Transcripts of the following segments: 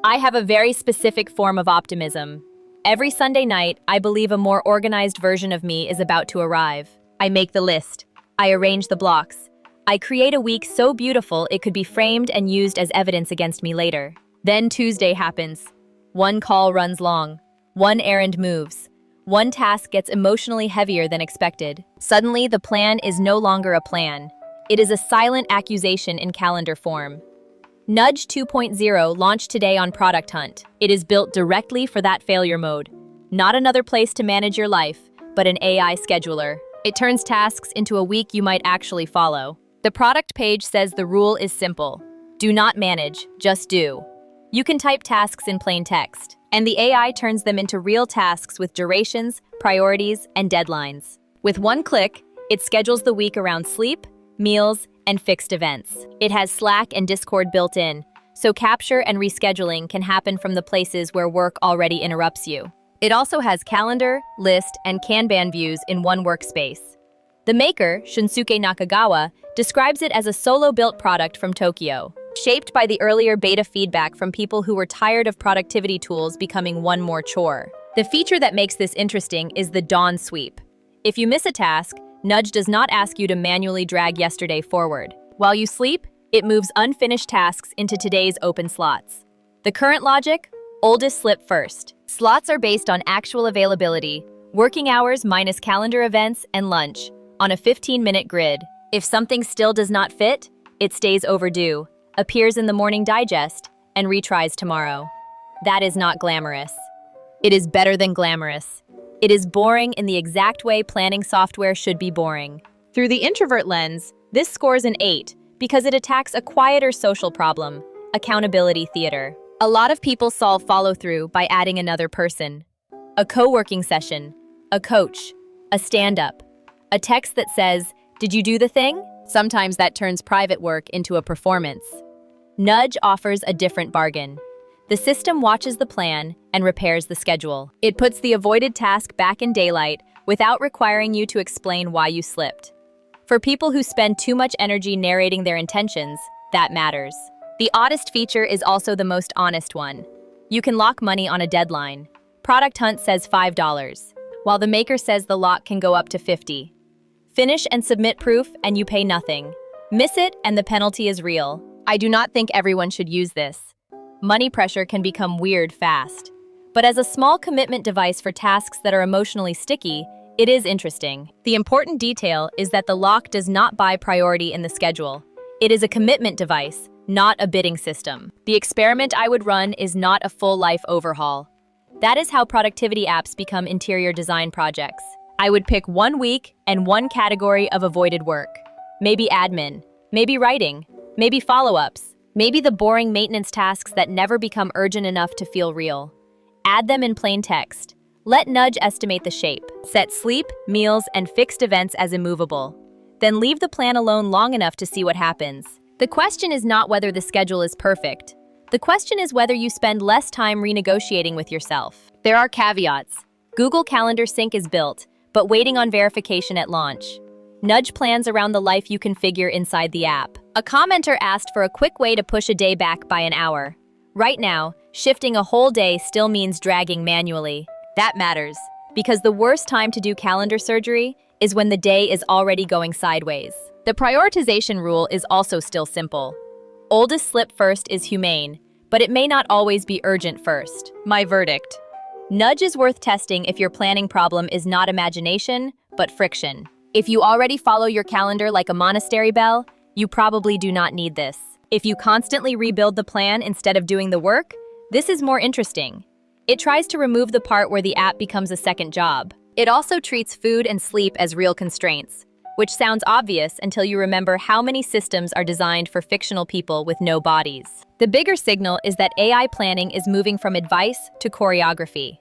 I have a very specific form of optimism. Every Sunday night, I believe a more organized version of me is about to arrive. I make the list. I arrange the blocks. I create a week so beautiful it could be framed and used as evidence against me later. Then Tuesday happens. One call runs long. One errand moves. One task gets emotionally heavier than expected. Suddenly, the plan is no longer a plan. It is a silent accusation in calendar form. Nudge 2.0 launched today on Product Hunt. It is built directly for that failure mode. Not another place to manage your life, but an AI scheduler. It turns tasks into a week you might actually follow. The product page says the rule is simple. Do not manage, just do. You can type tasks in plain text, and the AI turns them into real tasks with durations, priorities, and deadlines. With one click, it schedules the week around sleep, meals, and fixed events. It has Slack and Discord built in, so capture and rescheduling can happen from the places where work already interrupts you. It also has calendar, list, and Kanban views in one workspace. The maker, Shunsuke Nakagawa, describes it as a solo-built product from Tokyo, shaped by the earlier beta feedback from people who were tired of productivity tools becoming one more chore. The feature that makes this interesting is the dawn sweep. If you miss a task, Nudge does not ask you to manually drag yesterday forward. While you sleep, it moves unfinished tasks into today's open slots. The current logic? Oldest slip first. Slots are based on actual availability, working hours minus calendar events and lunch, on a 15-minute grid. If something still does not fit, it stays overdue, appears in the morning digest, and retries tomorrow. That is not glamorous. It is better than glamorous. It is boring in the exact way planning software should be boring. Through the introvert lens, this scores an 8 because it attacks a quieter social problem, accountability theater. A lot of people solve follow-through by adding another person. A co-working session, a coach, a stand-up, a text that says, "Did you do the thing?" Sometimes that turns private work into a performance. Nudge offers a different bargain. The system watches the plan and repairs the schedule. It puts the avoided task back in daylight without requiring you to explain why you slipped. For people who spend too much energy narrating their intentions, that matters. The oddest feature is also the most honest one. You can lock money on a deadline. Product Hunt says $5, while the maker says the lock can go up to $50. Finish and submit proof and you pay nothing. Miss it and the penalty is real. I do not think everyone should use this. Money pressure can become weird fast. But as a small commitment device for tasks that are emotionally sticky, it is interesting. The important detail is that the lock does not buy priority in the schedule. It is a commitment device, not a bidding system. The experiment I would run is not a full life overhaul. That is how productivity apps become interior design projects. I would pick 1 week and 1 category of avoided work. Maybe admin, maybe writing, maybe follow-ups, maybe the boring maintenance tasks that never become urgent enough to feel real. Add them in plain text. Let Nudge estimate the shape. Set sleep, meals, and fixed events as immovable. Then leave the plan alone long enough to see what happens. The question is not whether the schedule is perfect. The question is whether you spend less time renegotiating with yourself. There are caveats. Google Calendar Sync is built, but waiting on verification at launch. Nudge plans around the life you configure inside the app. A commenter asked for a quick way to push a day back by an hour. Right now, shifting a whole day still means dragging manually. That matters, because the worst time to do calendar surgery is when the day is already going sideways. The prioritization rule is also still simple. Oldest slip first is humane, but it may not always be urgent first. My verdict: Nudge is worth testing if your planning problem is not imagination, but friction. If you already follow your calendar like a monastery bell, you probably do not need this. If you constantly rebuild the plan instead of doing the work, this is more interesting. It tries to remove the part where the app becomes a second job. It also treats food and sleep as real constraints, which sounds obvious until you remember how many systems are designed for fictional people with no bodies. The bigger signal is that AI planning is moving from advice to choreography.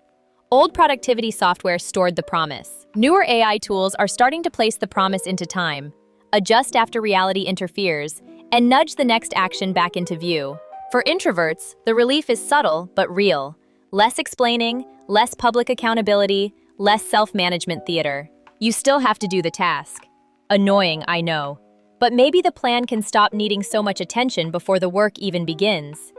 Old productivity software stored the promise. Newer AI tools are starting to place the promise into time, adjust after reality interferes, and nudge the next action back into view. For introverts, the relief is subtle but real. Less explaining, less public accountability, less self-management theater. You still have to do the task. Annoying, I know. But maybe the plan can stop needing so much attention before the work even begins.